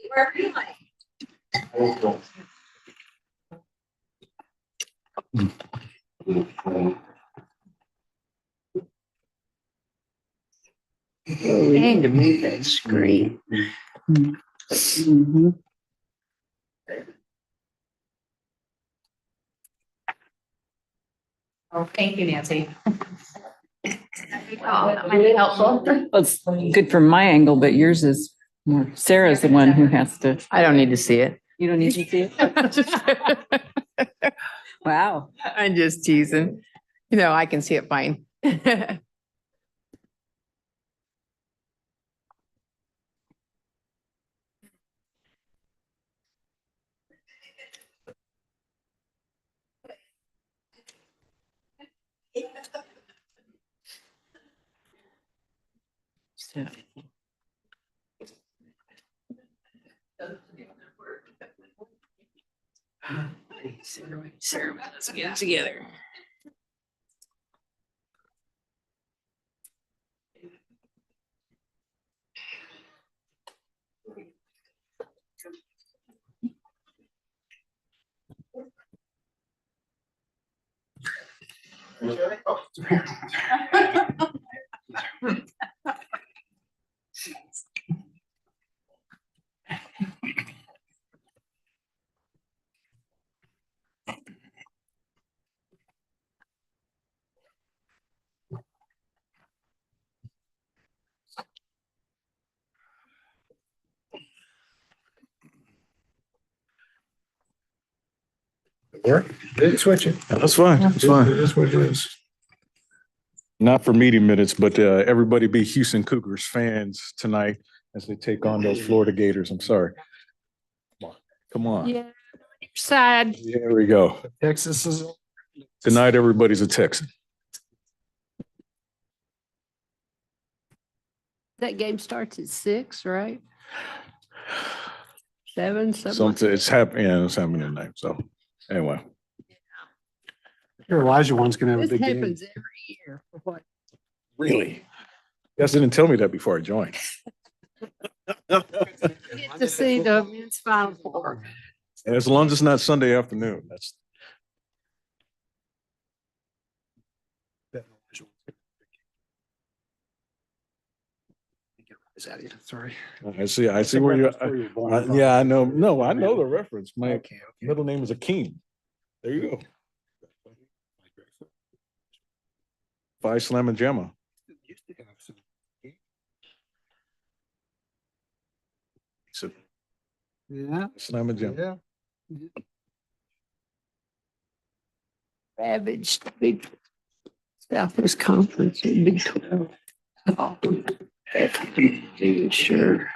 Wherever you like. Need to move that screen. Mm-hmm. Oh, thank you, Nancy. That might be helpful. Well, it's good from my angle, but yours is more, Sarah's the one who has to. I don't need to see it. You don't need to see it? Wow. I'm just teasing. I can see it fine. So, Sarah, let's get it together. Work? Switch it. That's fine. That's fine. It is what it is. Not for meeting minutes, but everybody be Houston Cougars fans tonight as they take on those Florida Gators. I'm sorry. Come on. Yeah. Sad. There we go. Texas is. Tonight, everybody's a Texan. That game starts at 6, right? 7, something. Something it's happening. Yeah, it's happening tonight. So anyway, Your Elijah one's gonna have a This big game. happens every year. What? really, you guys didn't tell me that before I joined. Get to see the men's Final Four. And as long as it's not Sunday afternoon, that's Is that it? Sorry. I see. I see where you're. Yeah, I know. No, I know the reference. My Okay. middle name is Akeem. There you go. Phi Slamma Jamma. So Yeah. Slamma Jamma. Yeah. Ravaged the Big Southwest Conference in Big 12. Oh, sure.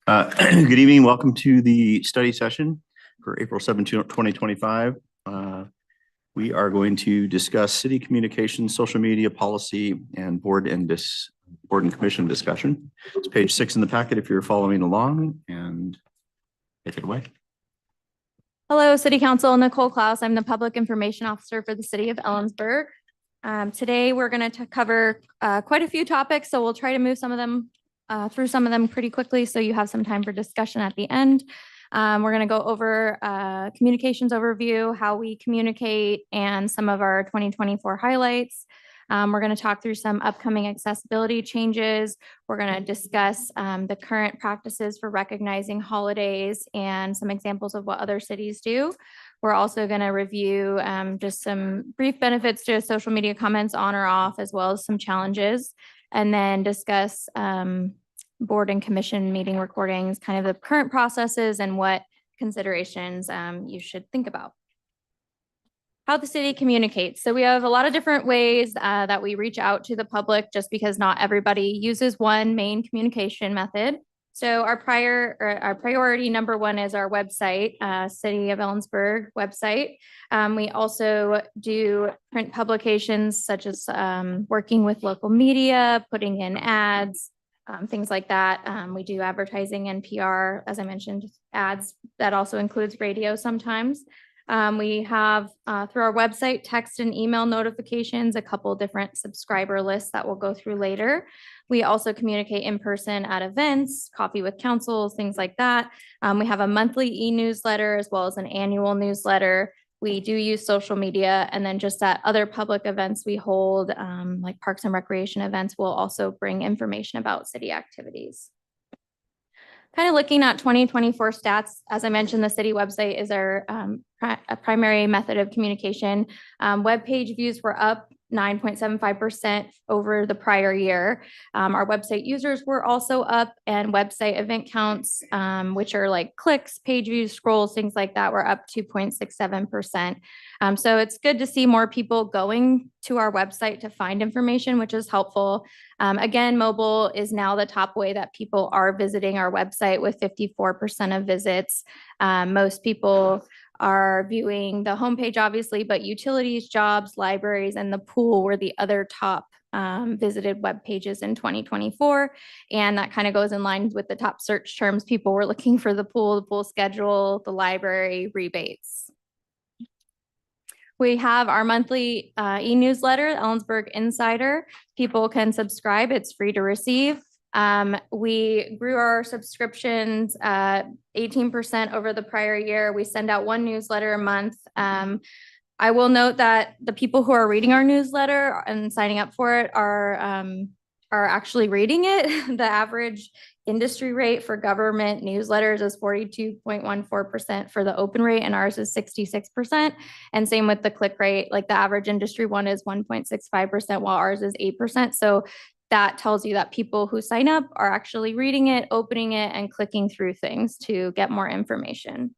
Good evening. Welcome to the study session for April 17, 2025. We are going to discuss city communications, social media policy, and board and commission discussion. It's page 6 in the packet if you're following along, and take it away. Hello, City Council. Nicole Klaus. I'm the Public Information Officer for the City of Ellensburg. Today, we're going to cover quite a few topics, so we'll try to move through some of them pretty quickly so you have some time for discussion at the end. We're going to go over communications overview, how we communicate, and some of our 2024 highlights. We're going to talk through some upcoming accessibility changes. We're going to discuss the current practices for recognizing holidays and some examples of what other cities do. We're also going to review just some brief benefits to social media comments on or off, as well as some challenges, and then discuss board and commission meeting recordings, kind of the current processes and what considerations you should think about. how the city communicates. So we have a lot of different ways that we reach out to the public just because not everybody uses one main communication method. So our priority number one is our website, City of Ellensburg website. We also do print publications such as working with local media, putting in ads, things like that. We do advertising and PR, as I mentioned, ads. That also includes radio sometimes. We have through our website, text and email notifications, a couple different subscriber lists that we'll go through later. We also communicate in person at events, coffee with councils, things like that. We have a monthly e-newsletter as well as an annual newsletter. We do use social media, and then just at other public events we hold, like parks and recreation events, we'll also bring information about city activities. Kind of looking at 2024 stats, as I mentioned, the city website is our primary method of communication. Web page views were up 9.75% over the prior year. Our website users were also up, and website event counts, which are like clicks, page views, scrolls, things like that, were up 2.67%. So it's good to see more people going to our website to find information, which is helpful. Again, mobile is now the top way that people are visiting our website with 54% of visits. Most people are viewing the homepage, obviously, but utilities, jobs, libraries, and the pool were the other top visited web pages in 2024. And that kind of goes in line with the top search terms. People were looking for the pool schedule, the library, rebates. We have our monthly e-newsletter, Ellensburg Insider. People can subscribe. It's free to receive. We grew our subscriptions 18% over the prior year. We send out one newsletter a month. I will note that the people who are reading our newsletter and signing up for it are actually reading it. The average industry rate for government newsletters is 42.14% for the open rate, and ours is 66%. And same with the click rate, like the average industry one is 1.65%, while ours is 8%. So that tells you that people who sign up are actually reading it, opening it, and clicking through things to get more information.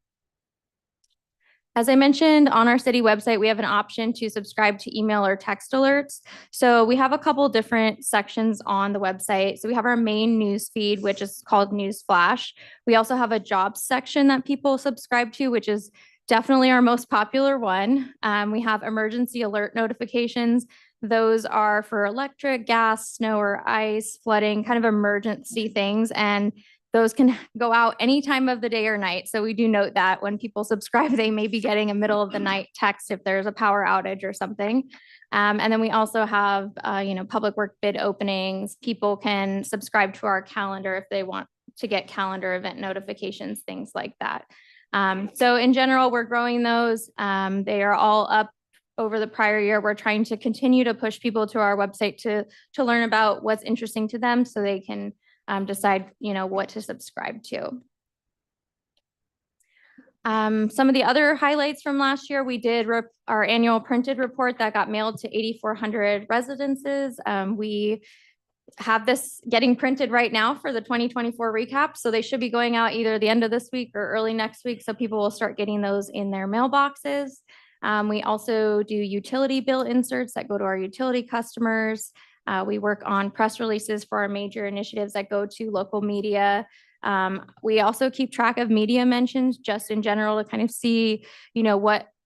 As I mentioned, on our city website, we have an option to subscribe to email or text alerts. So we have a couple different sections on the website. So we have our main news feed, which is called News Flash. We also have a jobs section that people subscribe to, which is definitely our most popular one. We have emergency alert notifications. Those are for electric, gas, snow or ice, flooding, kind of emergency things. And those can go out any time of the day or night. So we do note that when people subscribe, they may be getting a middle of the night text if there's a power outage or something. And then we also have, public work bid openings. People can subscribe to our calendar if they want to get calendar event notifications, things like that. So in general, we're growing those. They are all up over the prior year. We're trying to continue to push people to our website to learn about what's interesting to them so they can decide, what to subscribe to. Some of the other highlights from last year, we did our annual printed report that got mailed to 8,400 residences. We have this getting printed right now for the 2024 recap. So they should be going out either the end of this week or early next week. So people will start getting those in their mailboxes. We also do utility bill inserts that go to our utility customers. We work on press releases for our major initiatives that go to local media. We also keep track of media mentions just in general to kind of see,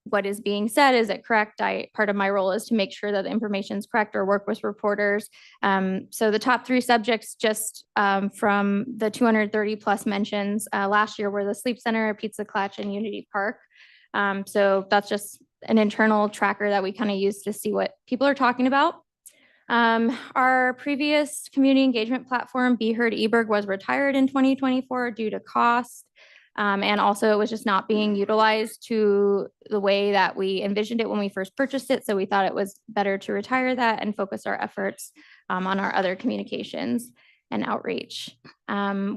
what is being said. Is it correct? Part of my role is to make sure that the information is correct or work with reporters. So the top 3 subjects just from the 230 plus mentions last year were the Sleep Center, Pizza Clutch, and Unity Park. So that's just an internal tracker that we kind of use to see what people are talking about. Our previous community engagement platform, Be Heard eBerg, was retired in 2024 due to cost. And also it was just not being utilized to the way that we envisioned it when we first purchased it. So we thought it was better to retire that and focus our efforts on our other communications and outreach.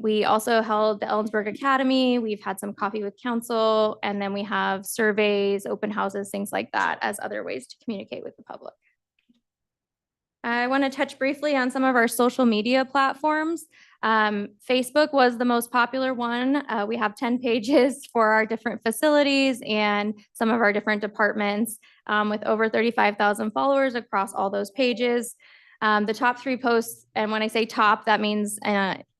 We also held the Ellensburg Academy. We've had some coffee with council, and then we have surveys, open houses, things like that as other ways to communicate with the public. I want to touch briefly on some of our social media platforms. Facebook was the most popular one. We have 10 pages for our different facilities and some of our different departments with over 35,000 followers across all those pages. The top 3 posts, and when I say top, that means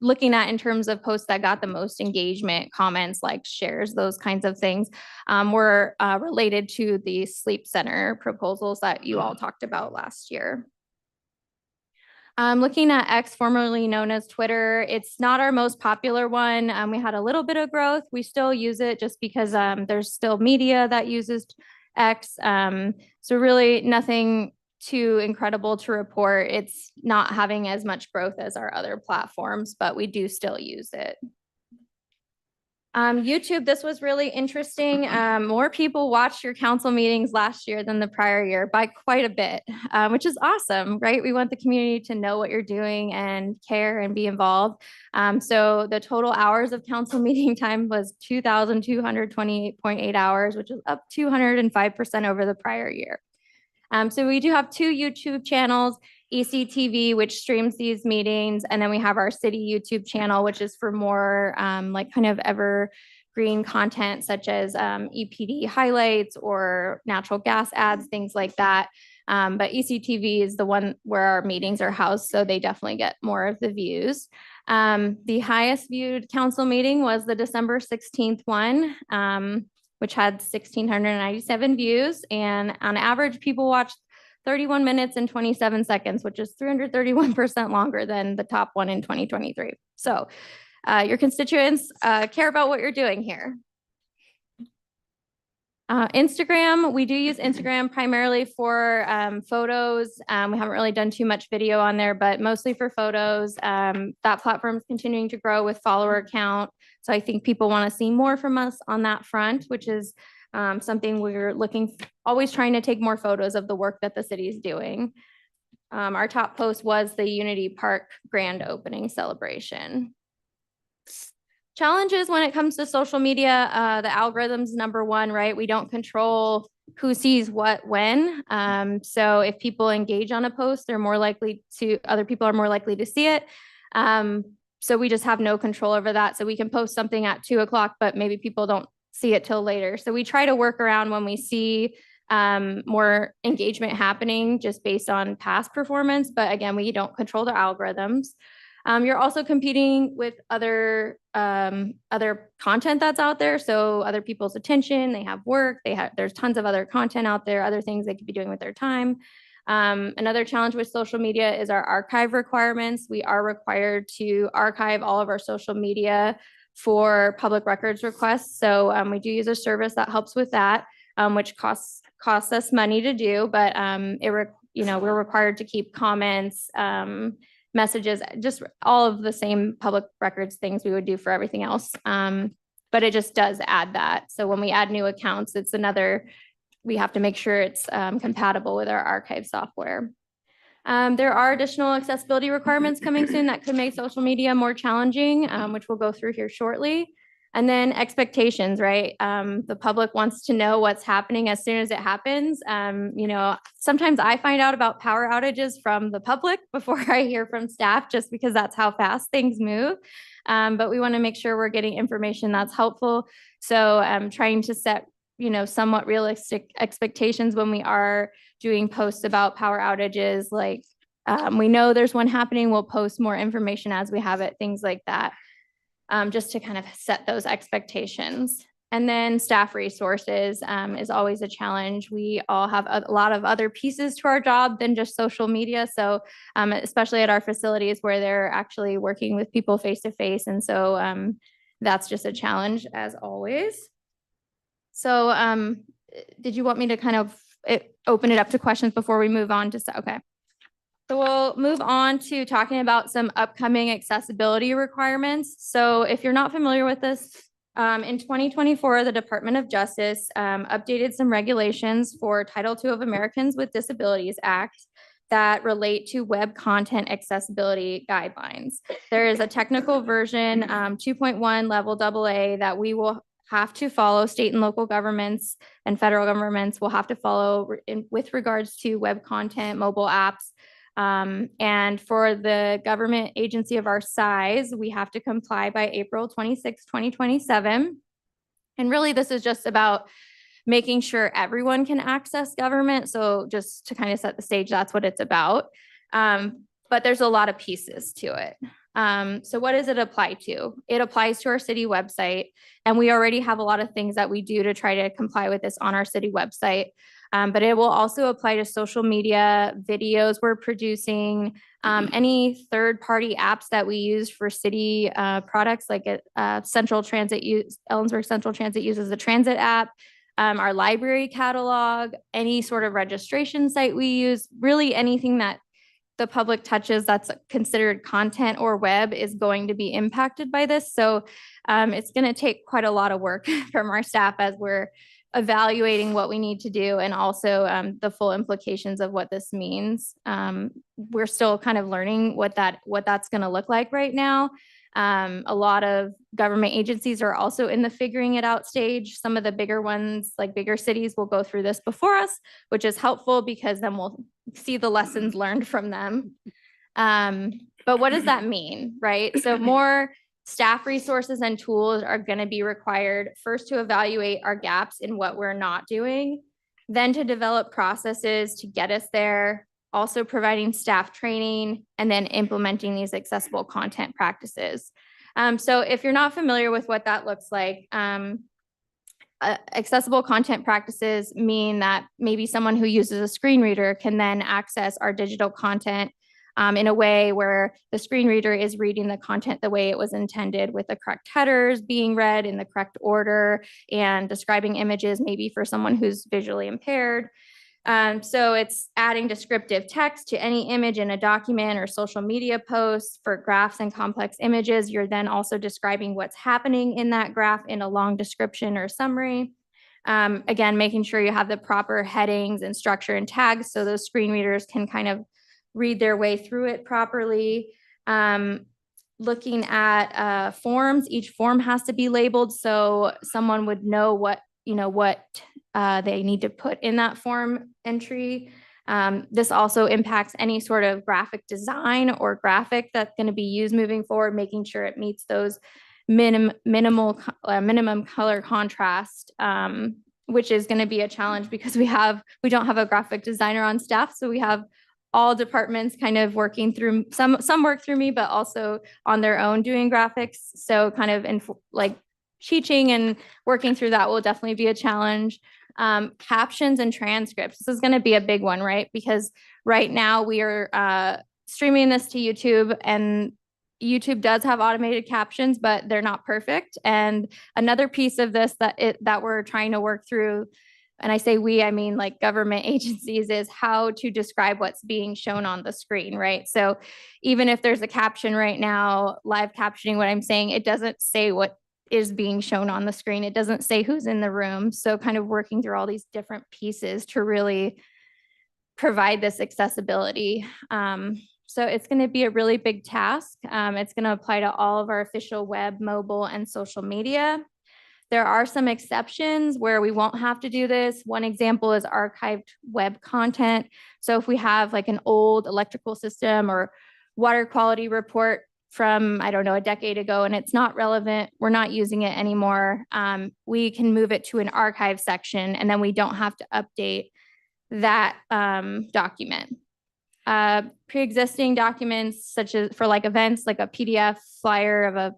looking at in terms of posts that got the most engagement, comments, like shares, those kinds of things, were related to the sleep center proposals that you all talked about last year. Looking at X, formerly known as Twitter, it's not our most popular one. We had a little bit of growth. We still use it just because there's still media that uses X. So really nothing too incredible to report. It's not having as much growth as our other platforms, but we do still use it. YouTube, this was really interesting. More people watched your council meetings last year than the prior year by quite a bit, which is awesome, right? We want the community to know what you're doing and care and be involved. So the total hours of council meeting time was 2,228.8 hours, which is up 205% over the prior year. So we do have 2 YouTube channels, ECTV, which streams these meetings, and then we have our city YouTube channel, which is for more like kind of evergreen content such as EPD highlights or natural gas ads, things like that. But ECTV is the one where our meetings are housed, so they definitely get more of the views. The highest viewed council meeting was the December 16th one, which had 1,697 views, and on average, people watched 31 minutes and 27 seconds, which is 331% longer than the top one in 2023. So your constituents care about what you're doing here. Instagram, we do use Instagram primarily for photos. We haven't really done too much video on there, but mostly for photos. That platform is continuing to grow with follower count. So I think people want to see more from us on that front, which is something we're always trying to take more photos of the work that the city is doing. Our top post was the Unity Park grand opening celebration. Challenges when it comes to social media, the algorithm's number one, right? We don't control who sees what when. So if people engage on a post, other people are more likely to see it. So we just have no control over that. So we can post something at 2 o'clock, but maybe people don't see it till later. So we try to work around when we see more engagement happening just based on past performance. But again, we don't control the algorithms. You're also competing with other content that's out there. So other people's attention, they have work, there's tons of other content out there, other things they could be doing with their time. Another challenge with social media is our archive requirements. We are required to archive all of our social media for public records requests. So we do use a service that helps with that, which costs us money to do, but we're required to keep comments, messages, just all of the same public records things we would do for everything else. But it just does add that. So when we add new accounts, we have to make sure it's compatible with our archive software. There are additional accessibility requirements coming soon that could make social media more challenging, which we'll go through here shortly. And then expectations, right? The public wants to know what's happening as soon as it happens. Sometimes I find out about power outages from the public before I hear from staff, just because that's how fast things move. But we want to make sure we're getting information that's helpful. So I'm trying to set, somewhat realistic expectations when we are doing posts about power outages. Like we know there's one happening, we'll post more information as we have it, things like that. Just to kind of set those expectations. And then staff resources is always a challenge. We all have a lot of other pieces to our job than just social media. So especially at our facilities where they're actually working with people face to face. And so that's just a challenge as always. So did you want me to kind of open it up to questions before we move on to, okay. So we'll move on to talking about some upcoming accessibility requirements. So if you're not familiar with this, in 2024, the Department of Justice updated some regulations for Title II of Americans with Disabilities Act that relate to web content accessibility guidelines. There is a technical version, 2.1 level AA, that we will have to follow. State and local governments and federal governments will have to follow with regards to web content, mobile apps. And for the government agency of our size, we have to comply by April 26, 2027. And really, this is just about making sure everyone can access government. So just to kind of set the stage, that's what it's about. But there's a lot of pieces to it. So what does it apply to? It applies to our city website, and we already have a lot of things that we do to try to comply with this on our city website. But it will also apply to social media, videos we're producing, any third-party apps that we use for city products, like Central Transit Ellensburg Central Transit uses the transit app, our library catalog, any sort of registration site we use, really anything that the public touches that's considered content or web is going to be impacted by this. So it's going to take quite a lot of work from our staff as we're evaluating what we need to do, and also the full implications of what this means. We're still kind of learning what that's going to look like right now. A lot of government agencies are also in the figuring it out stage. Some of the bigger ones, like bigger cities, will go through this before us, which is helpful because then we'll see the lessons learned from them. But what does that mean, right? So more staff resources and tools are going to be required, first to evaluate our gaps in what we're not doing, then to develop processes to get us there, also providing staff training, and then implementing these accessible content practices. So if you're not familiar with what that looks like, accessible content practices mean that maybe someone who uses a screen reader can then access our digital content in a way where the screen reader is reading the content the way it was intended, with the correct headers being read in the correct order and describing images maybe for someone who's visually impaired. So it's adding descriptive text to any image in a document or social media post. For graphs and complex images, you're then also describing what's happening in that graph in a long description or summary. Again, making sure you have the proper headings and structure and tags so those screen readers can kind of read their way through it properly. Looking at forms, each form has to be labeled so someone would know what they need to put in that form entry. This also impacts any sort of graphic design or graphic that's going to be used moving forward, making sure it meets those minimum color contrast, which is going to be a challenge because we don't have a graphic designer on staff. So we have all departments kind of working through, some work through me, but also on their own doing graphics. So kind of teaching and working through that will definitely be a challenge. Captions and transcripts. This is going to be a big one, right? Because right now we are streaming this to YouTube, and YouTube does have automated captions, but they're not perfect. And another piece of this that we're trying to work through, and I say we, I mean like government agencies, is how to describe what's being shown on the screen, right? So even if there's a caption right now, live captioning, what I'm saying, it doesn't say what is being shown on the screen. It doesn't say who's in the room. So kind of working through all these different pieces to really provide this accessibility. So it's going to be a really big task. It's going to apply to all of our official web, mobile, and social media. There are some exceptions where we won't have to do this. One example is archived web content. So if we have like an old electrical system or water quality report from, I don't know, a decade ago, and it's not relevant, we're not using it anymore, we can move it to an archive section, and then we don't have to update that document. Pre-existing documents, such as for like events, like a PDF flyer of a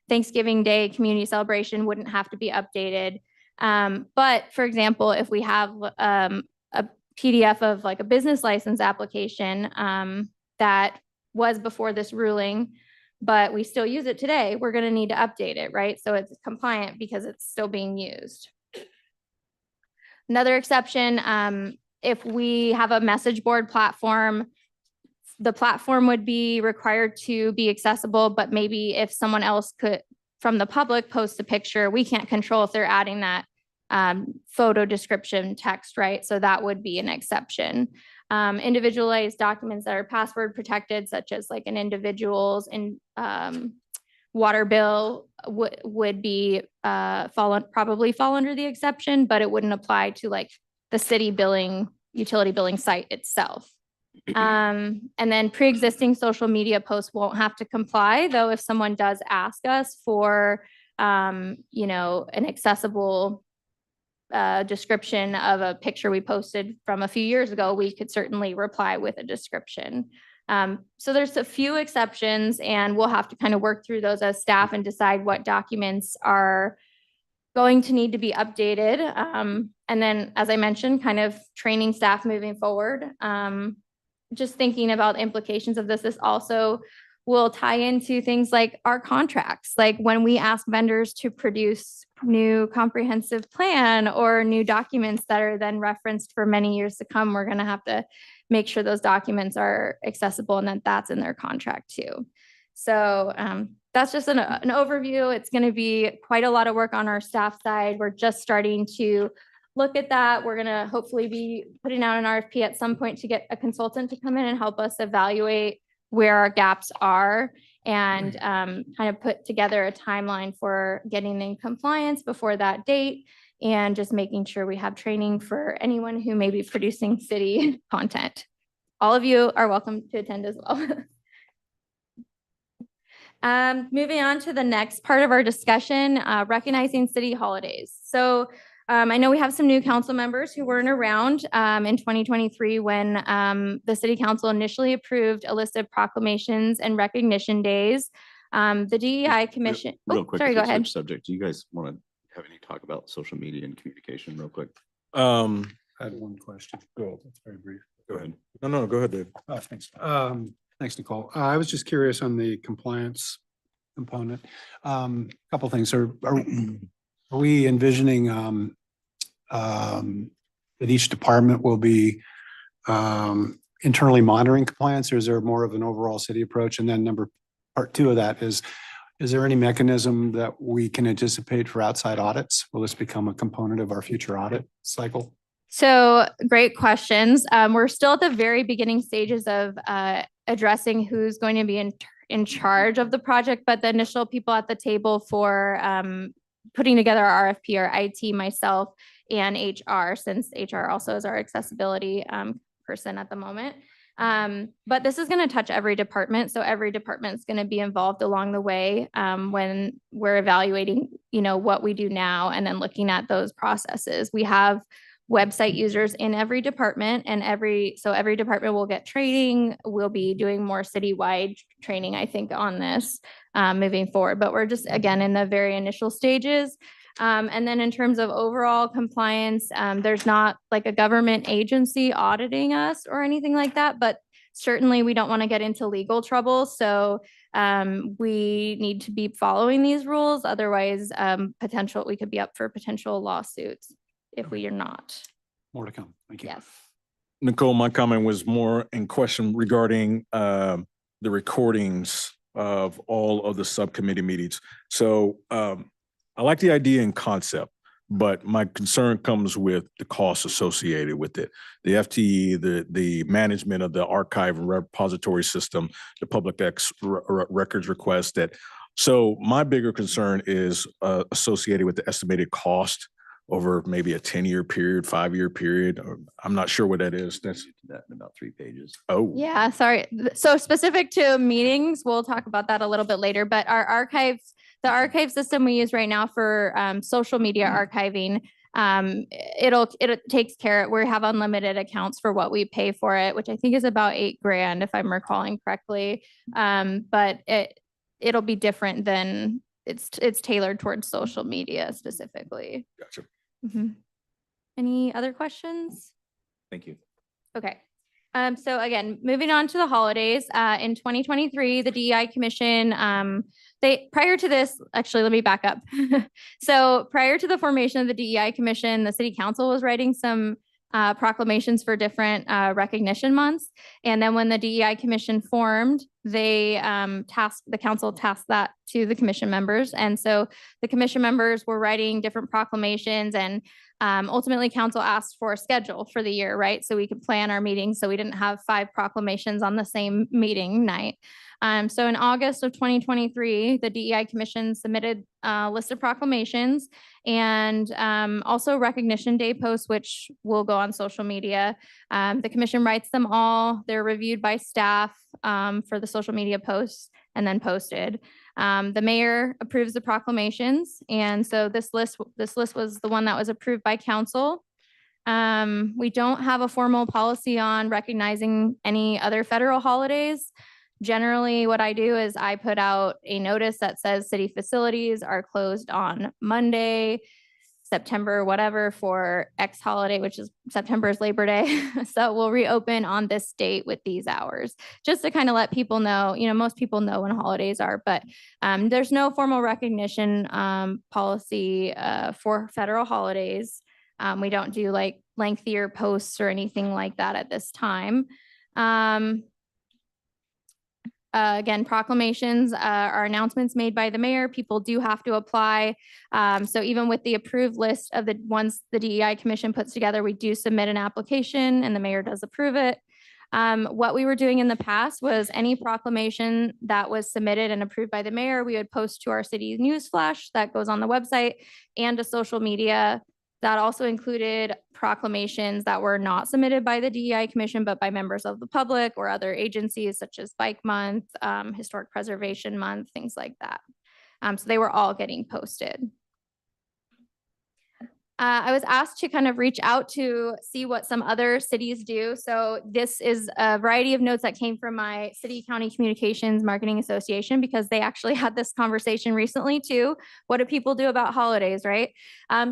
Thanksgiving Day community celebration, wouldn't have to be updated. But for example, if we have a PDF of like a business license application that was before this ruling, but we still use it today, we're going to need to update it, right? So it's compliant because it's still being used. Another exception, if we have a message board platform, the platform would be required to be accessible, but maybe if someone else could, from the public, post a picture, we can't control if they're adding that photo description text, right? So that would be an exception. Individualized documents that are password protected, such as like an individual's water bill would be probably fall under the exception, but it wouldn't apply to like the city billing, utility billing site itself. And then pre-existing social media posts won't have to comply, though if someone does ask us for, you know, an accessible description of a picture we posted from a few years ago, we could certainly reply with a description. So there's a few exceptions, and we'll have to kind of work through those as staff and decide what documents are going to need to be updated. And then, as I mentioned, kind of training staff moving forward. Just thinking about the implications of this also will tie into things like our contracts. Like when we ask vendors to produce new comprehensive plan or new documents that are then referenced for many years to come, we're going to have to make sure those documents are accessible and that that's in their contract too. So that's just an overview. It's going to be quite a lot of work on our staff side. We're just starting to look at that. We're going to hopefully be putting out an RFP at some point to get a consultant to come in and help us evaluate where our gaps are and kind of put together a timeline for getting in compliance before that date and just making sure we have training for anyone who may be producing city content. All of you are welcome to attend as well. Moving on to the next part of our discussion, recognizing city holidays. So I know we have some new council members who weren't around in 2023 when the city council initially approved a list of proclamations and recognition days. The DEI commission. Real quick. Sorry, if go it's a ahead. Subject. Do you guys want to have any talk about social media and communication real quick? I had one question. Go, that's very brief. Go ahead. No, go ahead, Dave. Oh, thanks. Thanks, Nicole. I was just curious on the compliance component. Couple things. Are we envisioning that each department will be internally monitoring compliance, or is there more of an overall city approach? And then part two of that is there any mechanism that we can anticipate for outside audits? Will this become a component of our future audit cycle? So great questions. We're still at the very beginning stages of addressing who's going to be in charge of the project, but the initial people at the table for putting together our RFP are IT, myself, and HR, since HR also is our accessibility person at the moment. But this is going to touch every department. So every department is going to be involved along the way when we're evaluating, you know, what we do now and then looking at those processes. We have website users in every department, and every department will get training. We'll be doing more citywide training, I think, on this moving forward, but we're just, again, in the very initial stages. And then in terms of overall compliance, there's not like a government agency auditing us or anything like that, but certainly we don't want to get into legal trouble. So we need to be following these rules. Otherwise, we could be up for potential lawsuits if we are not. More to come. Thank you. Yes. Nicole, my comment was more in question regarding the recordings of all of the subcommittee meetings. So I like the idea and concept, but my concern comes with the costs associated with it. The FTE, the management of the archive and repository system, the public records request that. So my bigger concern is associated with the estimated cost over maybe a 10-year period, 5-year period. Or I'm not sure what that is. That's That in about 3 pages. oh Yeah, sorry. So specific to meetings, we'll talk about that a little bit later, but our archives, the archive system we use right now for social media archiving, it takes care, we have unlimited accounts for what we pay for it, which I think is about $8,000 if I'm recalling correctly. But it'll be different than it's tailored towards social media specifically. gotcha. Mhm. Any other questions? Thank you. Okay. So again, moving on to the holidays, in 2023, the DEI Commission, prior to this, actually, let me back up. So prior to the formation of the DEI Commission, the City Council was writing some proclamations for different recognition months. And then when the DEI Commission formed, they the council tasked that to the commission members. And so the commission members were writing different proclamations, and ultimately council asked for a schedule for the year, right? So we could plan our meetings so we didn't have 5 proclamations on the same meeting night. So in August of 2023, the DEI Commission submitted a list of proclamations and also recognition day posts, which will go on social media. The commission writes them all. They're reviewed by staff for the social media posts and then posted. The mayor approves the proclamations. And so this list was the one that was approved by council. We don't have a formal policy on recognizing any other federal holidays. Generally, what I do is I put out a notice that says city facilities are closed on Monday, September, whatever, for X holiday, which is September's Labor Day. So we'll reopen on this date with these hours, just to kind of let people know, most people know when holidays are, but there's no formal recognition policy for federal holidays. We don't do like lengthier posts or anything like that at this time. Again, proclamations are announcements made by the mayor. People do have to apply. So even with the approved list of the ones the DEI Commission puts together, we do submit an application and the mayor does approve it. What we were doing in the past was any proclamation that was submitted and approved by the mayor, we would post to our city news flash that goes on the website and to social media. That also included proclamations that were not submitted by the DEI Commission, but by members of the public or other agencies such as Bike Month, Historic Preservation Month, things like that. So they were all getting posted. I was asked to kind of reach out to see what some other cities do. So this is a variety of notes that came from my City County Communications Marketing Association, because they actually had this conversation recently too. What do people do about holidays, right?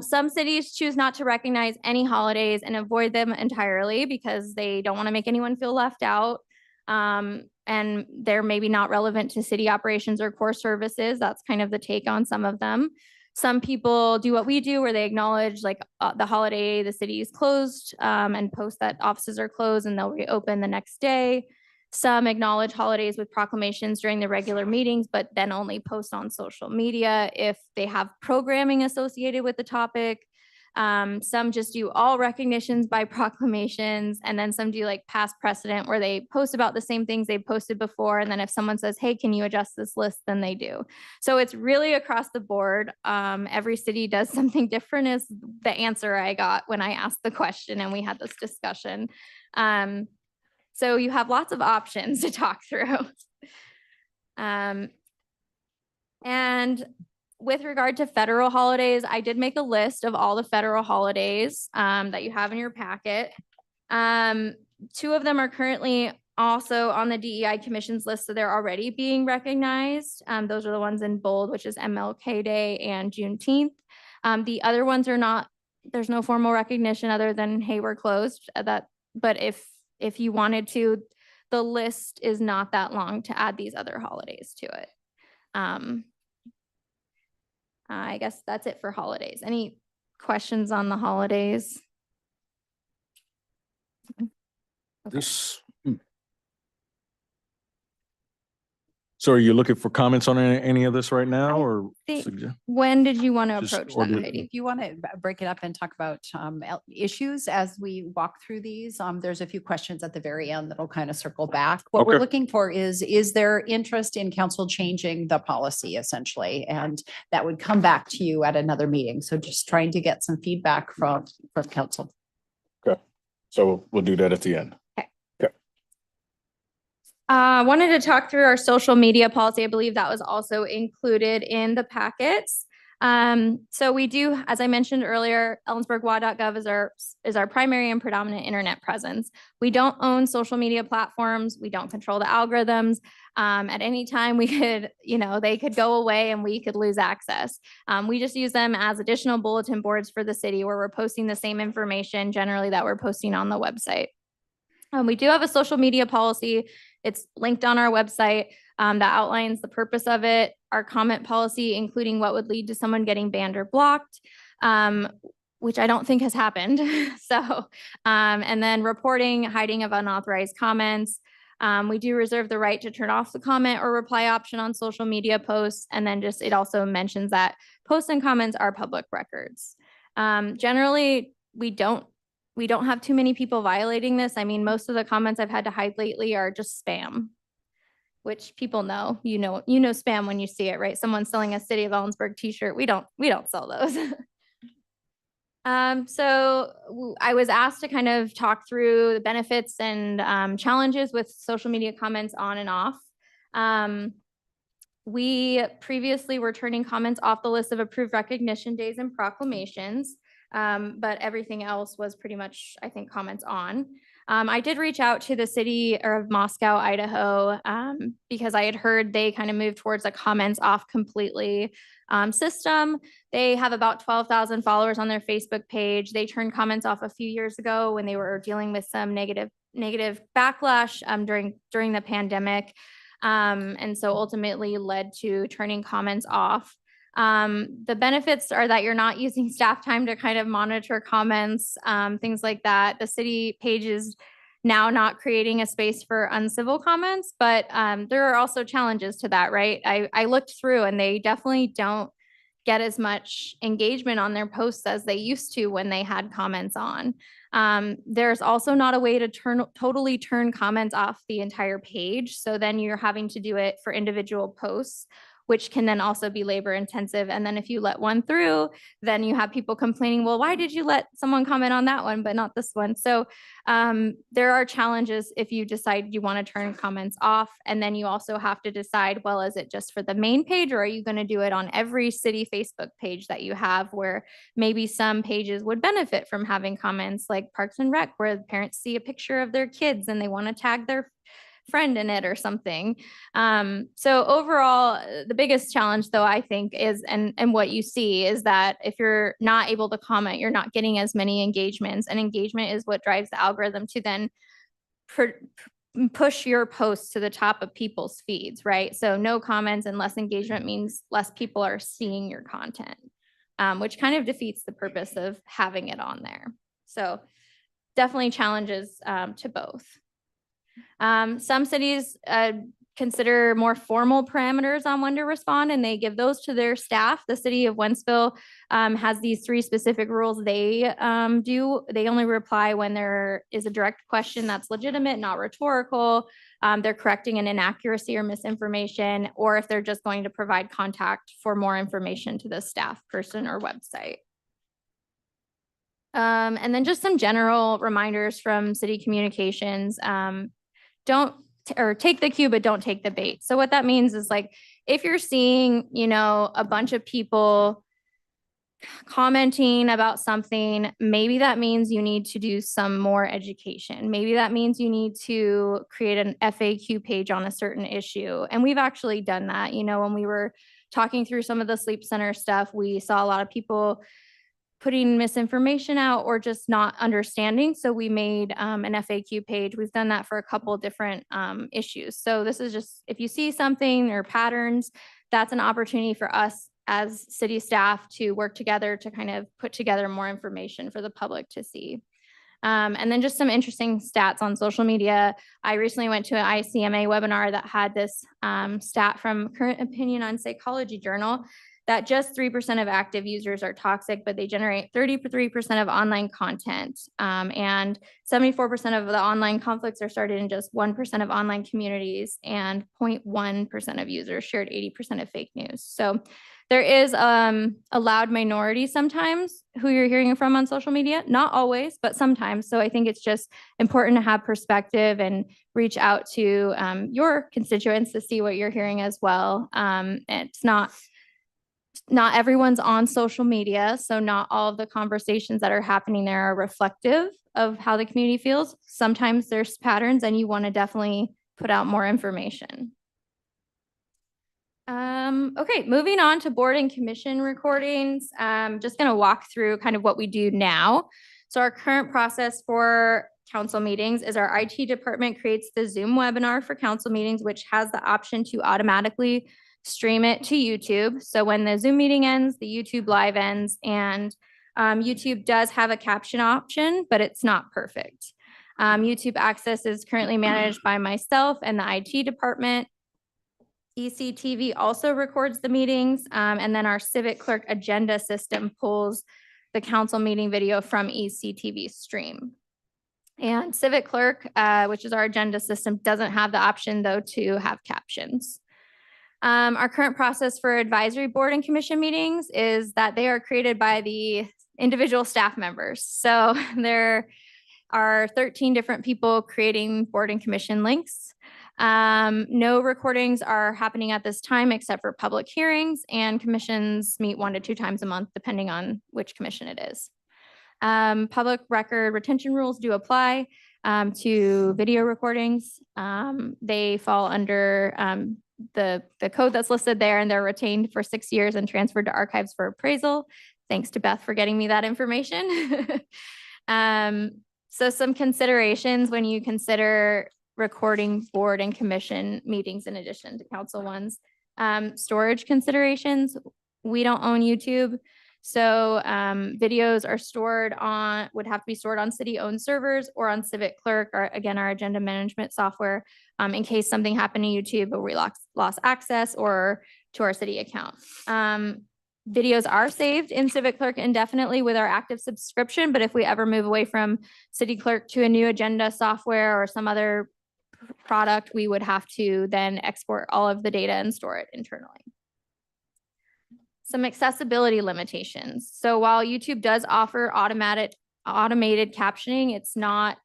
Some cities choose not to recognize any holidays and avoid them entirely because they don't want to make anyone feel left out. And they're maybe not relevant to city operations or core services. That's kind of the take on some of them. Some people do what we do, where they acknowledge like the holiday, the city is closed, and post that offices are closed and they'll reopen the next day. Some acknowledge holidays with proclamations during the regular meetings, but then only post on social media if they have programming associated with the topic. Some just do all recognitions by proclamations, and then some do like past precedent where they post about the same things they posted before. And then if someone says, hey, can you adjust this list? Then they do. So it's really across the board. Every city does something different is the answer I got when I asked the question and we had this discussion. So you have lots of options to talk through. And with regard to federal holidays, I did make a list of all the federal holidays that you have in your packet. 2 of them are currently also on the DEI Commission's list, so they're already being recognized. Those are the ones in bold, which is MLK Day and Juneteenth. The other ones are not, there's no formal recognition other than, hey, we're closed. But if you wanted to, the list is not that long to add these other holidays to it. I guess that's it for holidays. Any questions on the holidays? This. So are you looking for comments on any of this right now, or? When did you want to Just approach that, order- Heidi? If you want to break it up and talk about issues as we walk through these, there's a few questions at the very end that'll kind of circle back. What we're Okay. looking for is there interest in council changing the policy essentially? And that would come back to you at another meeting. So just trying to get some feedback from council. So we'll do that at the end. Wanted to talk through our social media policy. I believe that was also included in the packets. So we do, as I mentioned earlier, ellensburgwa.gov is our primary and predominant internet presence. We don't own social media platforms. We don't control the algorithms. At any time we could, they could go away and we could lose access. We just use them as additional bulletin boards for the city where we're posting the same information generally that we're posting on the website. We do have a social media policy. It's linked on our website that outlines the purpose of it, our comment policy, including what would lead to someone getting banned or blocked, which I don't think has happened. So, and then reporting, hiding of unauthorized comments. We do reserve the right to turn off the comment or reply option on social media posts. And then it also mentions that posts and comments are public records. Generally, we don't have too many people violating this. I mean, most of the comments I've had to hide lately are just spam, which people know, you know spam when you see it, right? Someone selling a City of Ellensburg t-shirt. We don't sell those. So I was asked to kind of talk through the benefits and challenges with social media comments on and off. We previously were turning comments off the list of approved recognition days and proclamations, but everything else was pretty much, I think, comments on. I did reach out to the city of Moscow, Idaho, because I had heard they kind of moved towards a comments off completely system. They have about 12,000 followers on their Facebook page. They turned comments off a few years ago when they were dealing with some negative backlash during the pandemic. And so ultimately led to turning comments off. The benefits are that you're not using staff time to kind of monitor comments, things like that. The city page is now not creating a space for uncivil comments, but there are also challenges to that, right? I looked through and they definitely don't get as much engagement on their posts as they used to when they had comments on. There's also not a way to totally turn comments off the entire page. So then you're having to do it for individual posts, which can then also be labor intensive. And then if you let one through, then you have people complaining, well, why did you let someone comment on that one, but not this one? So there are challenges if you decide you want to turn comments off. And then you also have to decide, well, is it just for the main page, or are you going to do it on every city Facebook page that you have, where maybe some pages would benefit from having comments, like Parks and Rec, where the parents see a picture of their kids and they want to tag their friend in it or something. So overall, the biggest challenge, though, I think is, and what you see is that if you're not able to comment, you're not getting as many engagements, and engagement is what drives the algorithm to then push your posts to the top of people's feeds, right? So no comments and less engagement means less people are seeing your content, which kind of defeats the purpose of having it on there. So definitely challenges to both. Some cities consider more formal parameters on when to respond, and they give those to their staff. The city of Wentzville has these 3 specific rules they do. They only reply when there is a direct question that's legitimate, not rhetorical. They're correcting an inaccuracy or misinformation, or if they're just going to provide contact for more information to the staff person or website. And then just some general reminders from city communications. Take the cue, but don't take the bait. So what that means is, like, if you're seeing, a bunch of people commenting about something, maybe that means you need to do some more education. Maybe that means you need to create an FAQ page on a certain issue. And we've actually done that. When we were talking through some of the sleep center stuff, we saw a lot of people putting misinformation out or just not understanding. So we made an FAQ page. We've done that for a couple different issues. So this is just, if you see something or patterns, that's an opportunity for us as city staff to work together to kind of put together more information for the public to see. And then just some interesting stats on social media. I recently went to an ICMA webinar that had this stat from Current Opinion on Psychology Journal, that just 3% of active users are toxic, but they generate 33% of online content. And 74% of the online conflicts are started in just 1% of online communities, and 0.1% of users shared 80% of fake news. So there is a loud minority sometimes who you're hearing from on social media, not always, but sometimes. So I think it's just important to have perspective and reach out to your constituents to see what you're hearing as well. It's not everyone's on social media, so not all of the conversations that are happening there are reflective of how the community feels. Sometimes there's patterns, and you want to definitely put out more information. Okay, moving on to board and commission recordings. Just going to walk through kind of what we do now. So our current process for council meetings is our IT department creates the Zoom webinar for council meetings, which has the option to automatically stream it to YouTube. So when the Zoom meeting ends, the YouTube live ends, and YouTube does have a caption option, but it's not perfect. YouTube access is currently managed by myself and the IT department. ECTV also records the meetings, and then our Civic Clerk agenda system pulls the council meeting video from ECTV stream. And Civic Clerk, which is our agenda system, doesn't have the option though to have captions. Our current process for advisory board and commission meetings is that they are created by the individual staff members. So there are 13 different people creating board and commission links. No recordings are happening at this time except for public hearings, and commissions meet 1 to 2 times a month, depending on which commission it is. Public record retention rules do apply to video recordings. They fall under the code that's listed there, and they're retained for 6 years and transferred to archives for appraisal. Thanks to Beth for getting me that information. So some considerations when you consider recording board and commission meetings in addition to council ones. Storage considerations. We don't own YouTube. So videos are would have to be stored on city-owned servers or on Civic Clerk, or again, our agenda management software, in case something happened to YouTube or we lost access, or to our city account. Videos are saved in Civic Clerk indefinitely with our active subscription, but if we ever move away from City Clerk to a new agenda software or some other product, we would have to then export all of the data and store it internally. Some accessibility limitations. So while YouTube does offer automated captioning, it's not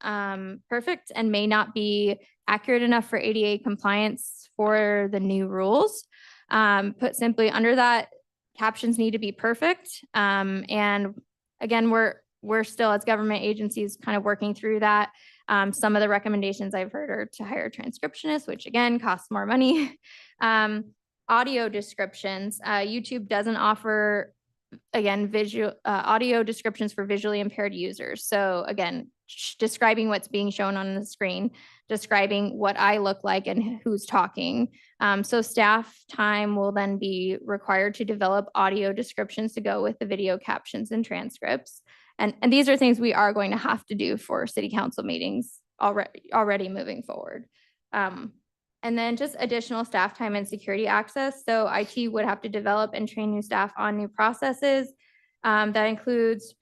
perfect and may not be accurate enough for ADA compliance for the new rules. Put simply, under that, captions need to be perfect. And again, we're still, as government agencies, kind of working through that. Some of the recommendations I've heard are to hire transcriptionists, which again costs more money. Audio descriptions. YouTube doesn't offer, again, audio descriptions for visually impaired users. So again, describing what's being shown on the screen, describing what I look like and who's talking. So staff time will then be required to develop audio descriptions to go with the video captions and transcripts. And these are things we are going to have to do for city council meetings already moving forward. And then just additional staff time and security access. So IT would have to develop and train new staff on new processes. That includes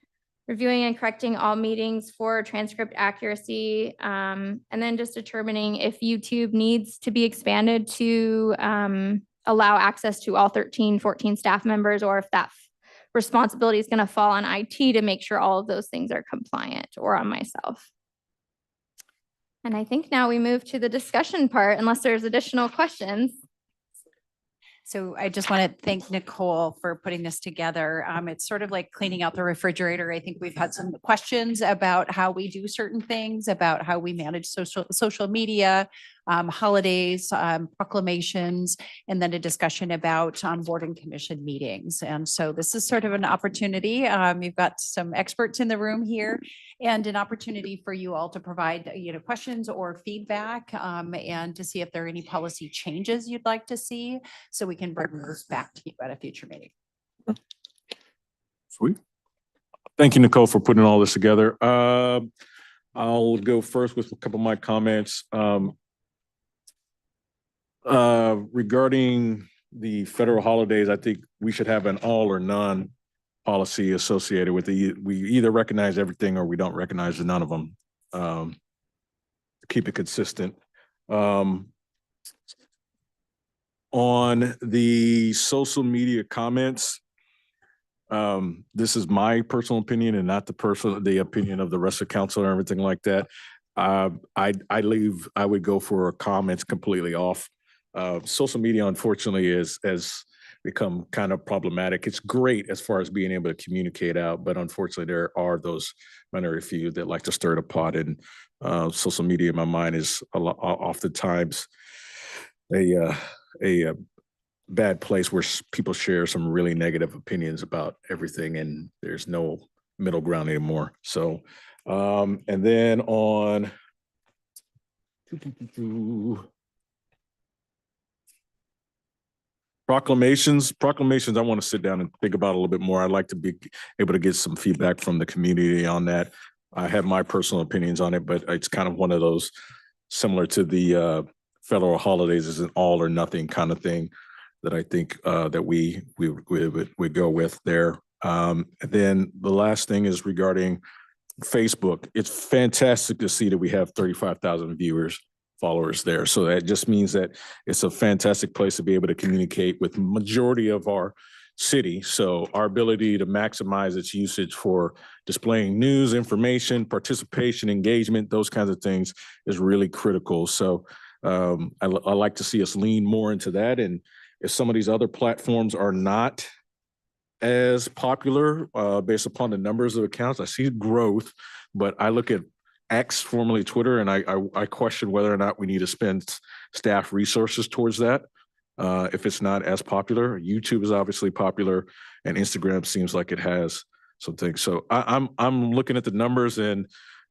reviewing and correcting all meetings for transcript accuracy, and then just determining if YouTube needs to be expanded to allow access to all 14 staff members, or if that responsibility is going to fall on IT to make sure all of those things are compliant, or on myself. And I think now we move to the discussion part, unless there's additional questions. So I just want to thank Nicole for putting this together. It's sort of like cleaning out the refrigerator. I think we've had some questions about how we do certain things, about how we manage social media, holidays, proclamations, and then a discussion about board and commission meetings. And so this is sort of an opportunity. You've got some experts in the room here, and an opportunity for you all to provide, questions or feedback, and to see if there are any policy changes you'd like to see, so we can bring those back to you at a future meeting. Sweet. Thank you, Nicole, for putting all this together. I'll go first with a couple of my comments. Regarding the federal holidays, I think we should have an all or none policy associated with it. We either recognize everything or we don't recognize none of them. Keep it consistent. On the social media comments, this is my personal opinion and not the opinion of the rest of council or everything like that. I would go for comments completely off. Social media, unfortunately, has become kind of problematic. It's great as far as being able to communicate out, but unfortunately, there are those minority few that like to stir the pot. And social media, in my mind, is oftentimes a bad place where people share some really negative opinions about everything, and there's no middle ground anymore. So, and then on proclamations, I want to sit down and think about a little bit more. I'd like to be able to get some feedback from the community on that. I have my personal opinions on it, but it's kind of one of those similar to the federal holidays, is an all or nothing kind of thing that I think that we would go with there. And then the last thing is regarding Facebook. It's fantastic to see that we have 35,000 followers there. So that just means that it's a fantastic place to be able to communicate with majority of our city. So our ability to maximize its usage for displaying news, information, participation, engagement, those kinds of things is really critical. So I like to see us lean more into that. And if some of these other platforms are not as popular based upon the numbers of accounts, I see growth, but I look at X, formerly Twitter, and I question whether or not we need to spend staff resources towards that. If it's not as popular, YouTube is obviously popular, and Instagram seems like it has some things. So I'm looking at the numbers, and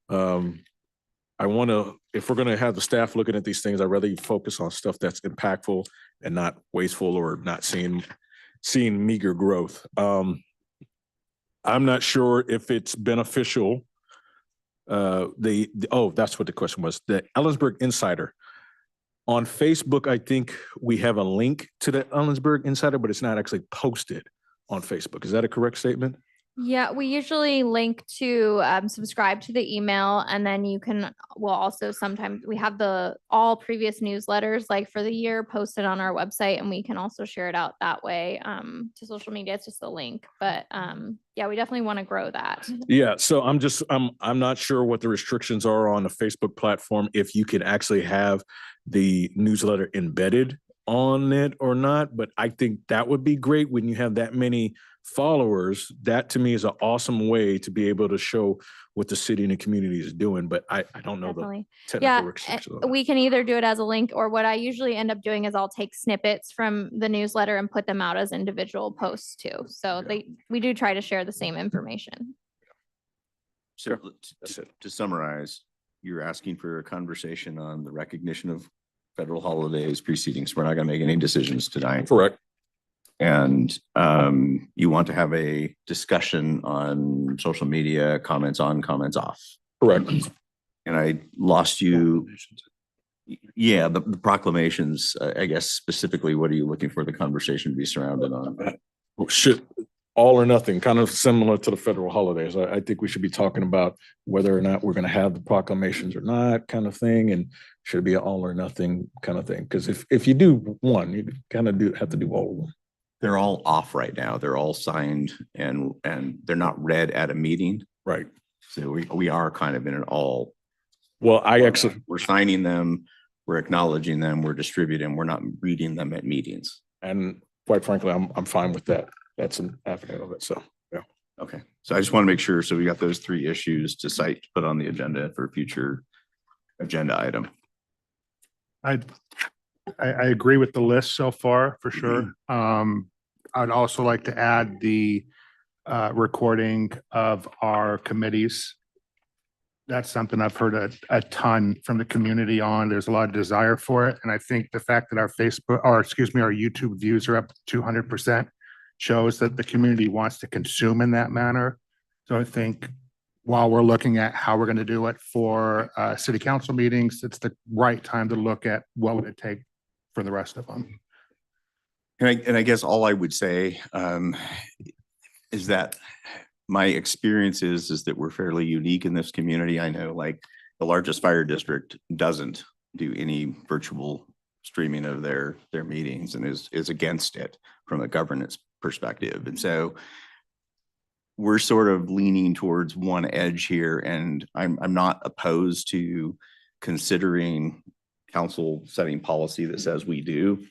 I want to, if we're going to have the staff looking at these things, I'd rather you focus on stuff that's impactful and not wasteful or not seeing meager growth. I'm not sure if it's beneficial. That's what the question was. The Ellensburg Insider. On Facebook, I think we have a link to the Ellensburg Insider, but it's not actually posted on Facebook. Is that a correct statement? Yeah, we usually link to subscribe to the email, and then you can, well, also sometimes we have all previous newsletters like for the year posted on our website, and we can also share it out that way to social media. It's just a link, but yeah, we definitely want to grow that. Yeah, so I'm not sure what the restrictions are on the Facebook platform, if you can actually have the newsletter embedded on it or not, but I think that would be great when you have that many followers. That to me is an awesome way to be able to show what the city and the community is doing, but I don't know Definitely. the technical Yeah, restrictions. on that. we can either do it as a link, or what I usually end up doing is I'll take snippets from the newsletter and put them out as individual posts too. So we do try to share the same information. So That's it. to summarize, you're asking for a conversation on the recognition of federal holidays proceedings. We're not going to make any decisions tonight. Correct. And you want to have a discussion on social media, comments on, comments off. Correct. And I lost you. Yeah, the proclamations, I guess specifically, what are you looking for the conversation to be surrounded on? Should all or nothing, kind of similar to the federal holidays. I think we should be talking about whether or not we're going to have the proclamations or not, kind of thing, and should be an all or nothing kind of thing. Because if you do one, you kind of have to do all of them. They're all off right now. They're all signed and they're not read at a meeting. Right. So we are kind of in an all. Well, We're signing them, we're acknowledging them, we're distributing, we're not reading them at meetings. and quite frankly, I'm fine with that. That's an avenue of it. So, yeah. Okay, so I just want to make sure. So we got those three issues to cite, put on the agenda for future agenda item. I agree with the list so far, for sure. I'd also like to add the recording of our committees. That's something I've heard a ton from the community on. There's a lot of desire for it. And I think the fact that our our YouTube views are up 200% shows that the community wants to consume in that manner. So I think while we're looking at how we're going to do it for city council meetings, it's the right time to look at what would it take for the rest of them. And I guess all I would say is that my experience is that we're fairly unique in this community. I know like the largest fire district doesn't do any virtual streaming of their meetings and is against it from a governance perspective. And so we're sort of leaning towards one edge here, and I'm not opposed to considering council setting policy that says we do.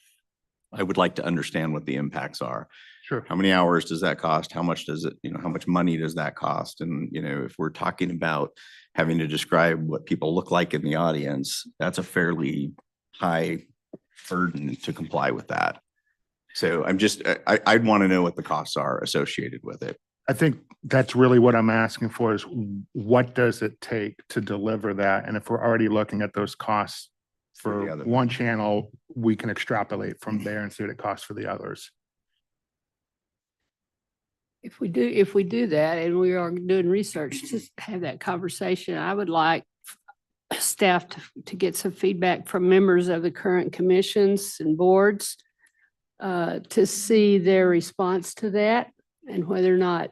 I would like to understand what the impacts are. Sure. How many hours does that cost? How much does it, how much money does that cost? And, if we're talking about having to describe what people look like in the audience, that's a fairly high burden to comply with that. So I'd want to know what the costs are associated with it. I think that's really what I'm asking for is what does it take to deliver that? And if we're already looking at those costs for one channel, we can extrapolate from there and see what it costs for the others. if we do that and we are doing research to have that conversation, I would like staff to get some feedback from members of the current commissions and boards to see their response to that and whether or not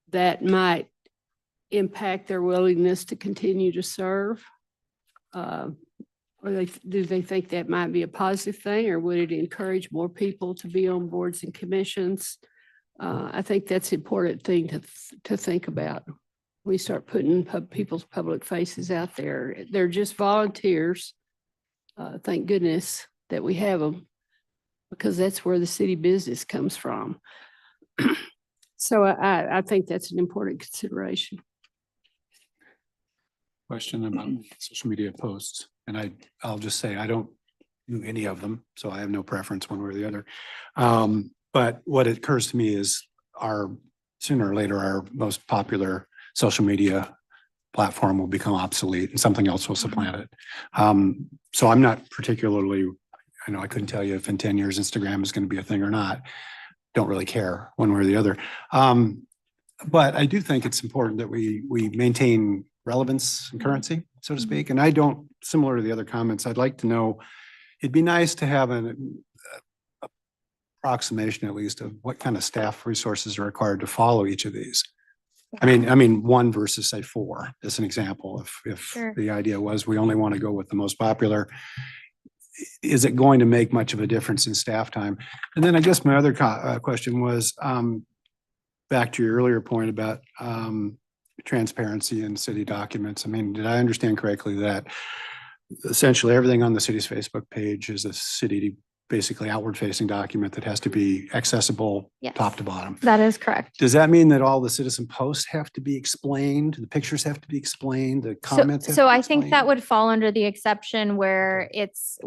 that might impact their willingness to continue to serve. Or do they think that might be a positive thing, or would it encourage more people to be on boards and commissions? I think that's an important thing to think about. We start putting people's public faces out there. They're just volunteers. Thank goodness that we have them, because that's where the city business comes from. So I think that's an important consideration. Question about social media posts, and I'll just say I don't do any of them, so I have no preference one way or the other. But what occurs to me is sooner or later, our most popular social media platform will become obsolete and something else will supplant it. So I'm not particularly, I couldn't tell you if in 10 years Instagram is going to be a thing or not. Don't really care one way or the other. But I do think it's important that we maintain relevance and currency, so to speak. And I don't, similar to the other comments, I'd like to know, it'd be nice to have an approximation at least of what kind of staff resources are required to follow each of these. I mean, 1 versus say 4 as an example. If Sure. the idea was we only want to go with the most popular, is it going to make much of a difference in staff time? And then I guess my other question was back to your earlier point about transparency in city documents. I mean, did I understand correctly that essentially everything on the city's Facebook page is a city, basically outward facing document that has to be accessible Yes. top to bottom? That is correct. Does that mean that all the citizen posts have to be explained? The pictures have to be explained, the comments? have So to be I think that explained? would fall under the exception where it's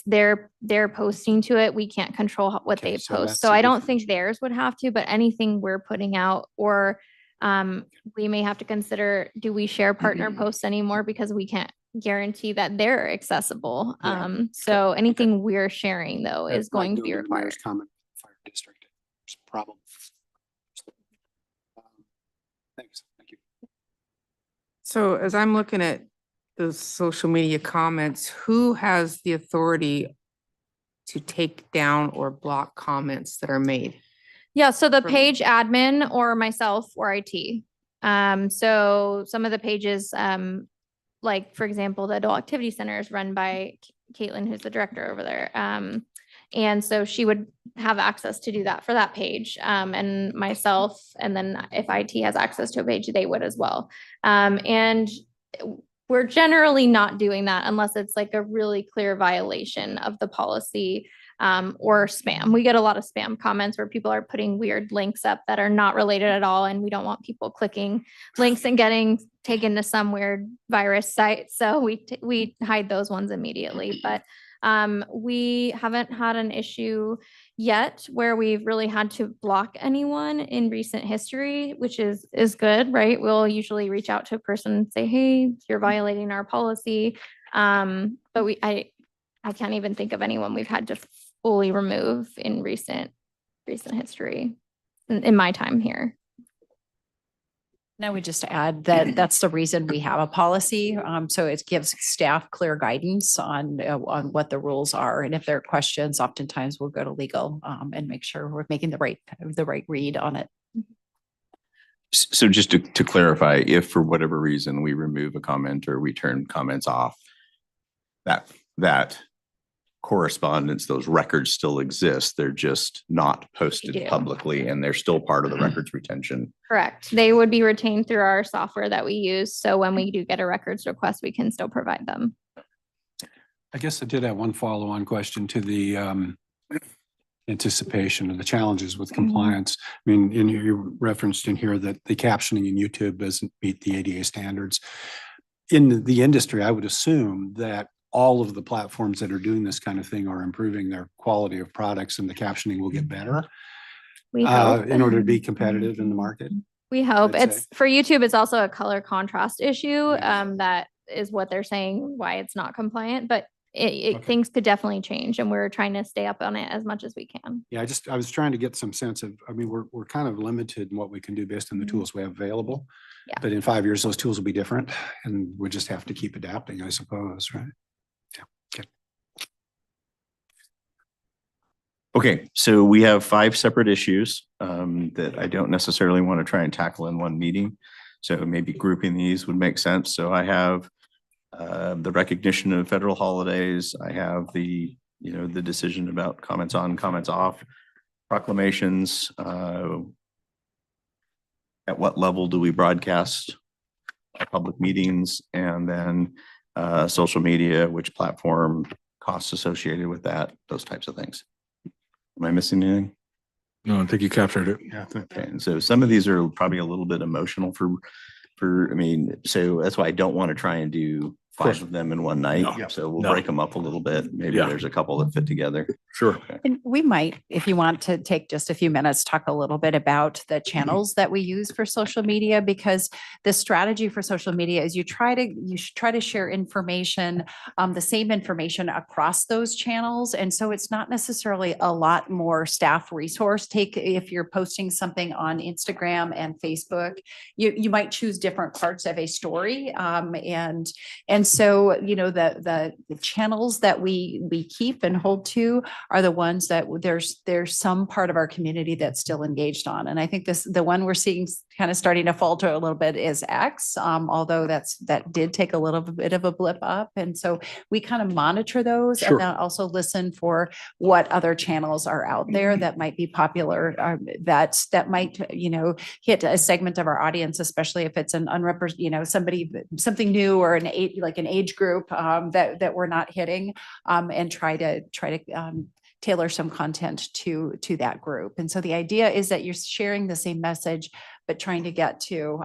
their posting to it. We can't control what Okay, they so post. that's So a I don't different think theirs would have to, but anything we're putting out, or we may have to consider, do we share partner posts anymore because we can't guarantee that they're accessible. Yeah. So anything we're sharing though is Like going to be the required. mayor's comment, fire district. There's a problem. Thanks. Thank you. So as I'm looking at the social media comments, who has the authority to take down or block comments that are made? Yeah, so the from- page admin or myself or IT. So some of the pages, like for example, the Adult Activity Center is run by Caitlin, who's the director over there. And so she would have access to do that for that page, and myself, and then if IT has access to a page, they would as well. And we're generally not doing that unless it's like a really clear violation of the policy, or spam. We get a lot of spam comments where people are putting weird links up that are not related at all, and we don't want people clicking links and getting taken to some weird virus site. So we hide those ones immediately. But we haven't had an issue yet where we've really had to block anyone in recent history, which is good, right? We'll usually reach out to a person and say, hey, you're violating our policy. But I can't even think of anyone we've had to fully remove in recent history in my time here. And I would just add that that's the reason we have a policy. So it gives staff clear guidance on what the rules are. And if there are questions, oftentimes we'll go to legal and make sure we're making the right read on it. So just to clarify, if for whatever reason we remove a comment or we turn comments off, that correspondence, those records still exist. They're just not posted do. publicly and they're still part of the records retention. Correct. They would be retained through our software that we use. So when we do get a records request, we can still provide them. I guess I did have one follow-on question to the anticipation of the challenges with compliance. I mean, you referenced in here that the captioning in YouTube doesn't meet the ADA standards. In the industry, I would assume that all of the platforms that are doing this kind of thing are improving their quality of products and the captioning will get better We hope. in order to be competitive in the market. We hope. I'd It's for YouTube, it's also a color contrast issue. That is what they're saying, why it's not compliant. But Okay. things could definitely change and we're trying to stay up on it as much as we can. Yeah, I was trying to get some sense of, I mean, we're kind of limited in what we can do based on the Mhm. tools we have available. Yeah. But in 5 years, those tools will be different and we just have to keep adapting, I suppose, right? Okay, so we have 5 separate issues that I don't necessarily want to try and tackle in one meeting. So maybe grouping these would make sense. So I have the recognition of federal holidays. I have the decision about comments on, comments off, proclamations. At what level do we broadcast our public meetings? And then social media, which platform, costs associated with that, those types of things. Am I missing anything? No, I think you captured it. Yeah, Okay, and so some of these are probably a little bit emotional I mean, so that's why I don't want to try and do 5 of them in one night. No. So we'll No. break them up a little bit. Maybe Yeah. there's a couple that fit together. Sure. And we might, if you want to take just a few minutes, talk a little bit about the channels that we use for social media, because the strategy for social media is you should try to share information, the same information across those channels. And so it's not necessarily a lot more staff resource. If you're posting something on Instagram and Facebook, you might choose different parts of a story. And so, the channels that we keep and hold to are the ones that there's some part of our community that's still engaged on. And I think the one we're seeing kind of starting to falter a little bit is X, although that did take a little bit of a blip up. And so we kind of monitor those Sure. and then also listen for what other channels are out there that might be popular, that might, hit a segment of our audience, especially if it's an something new or an age group that we're not hitting, and try to tailor some content to that group. And so the idea is that you're sharing the same message, but trying to get to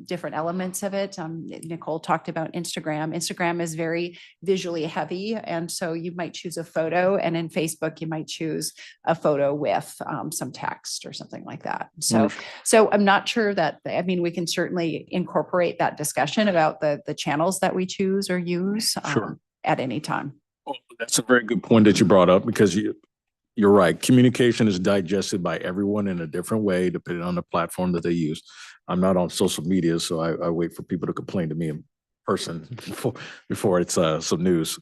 different elements of it. Nicole talked about Instagram. Instagram is very visually heavy. And so you might choose a photo, and in Facebook, you might choose a photo with some text or something like that. So I'm not sure we can certainly incorporate that discussion about the channels that we choose or use Sure. at any time. Well, that's a very good point that you brought up, because you're right. Communication is digested by everyone in a different way, depending on the platform that they use. I'm not on social media, so I wait for people to complain to me in person before it's some news.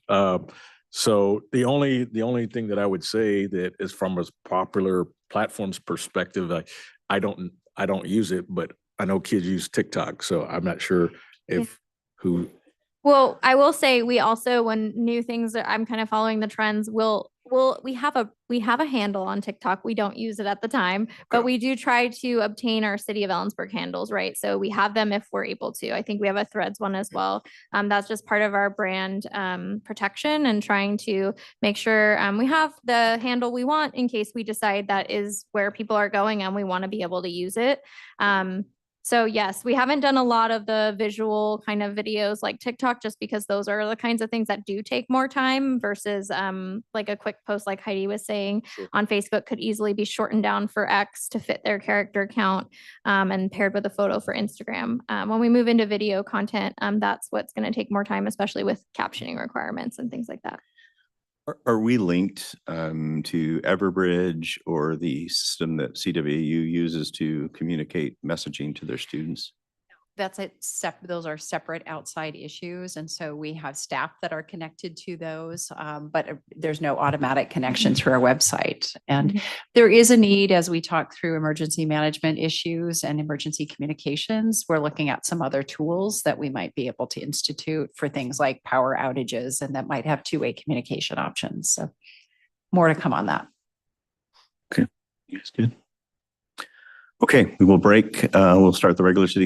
So the only thing that I would say that is from a popular platforms perspective, I don't use it, but I know kids use TikTok, so I'm not sure who. Well, I will say we also, when new things I'm kind of following the trends, we have a handle on TikTok. We don't use it at the time, but we do try to obtain our City of Ellensburg handles, right? So we have them if we're able to. I think we have a Threads one as well. That's just part of our brand protection and trying to make sure we have the handle we want in case we decide that is where people are going and we want to be able to use it. So yes, we haven't done a lot of the visual kind of videos like TikTok, just because those are the kinds of things that do take more time versus like a quick post, like Heidi was saying, on Facebook could easily be shortened down for X to fit their character count, and paired with a photo for Instagram. When we move into video content, that's what's going to take more time, especially with captioning requirements and things like that. Are we linked to Everbridge or the system that CWU uses to communicate messaging to their students? Those are separate outside issues. And so we have staff that are connected to those, but there's no automatic connection through our website. And there is a need, as we talk through emergency management issues and emergency communications, we're looking at some other tools that we might be able to institute for things like power outages, and that might have two-way communication options. So more to come on that. Okay, that's good. Okay, we will break. We'll start the regular city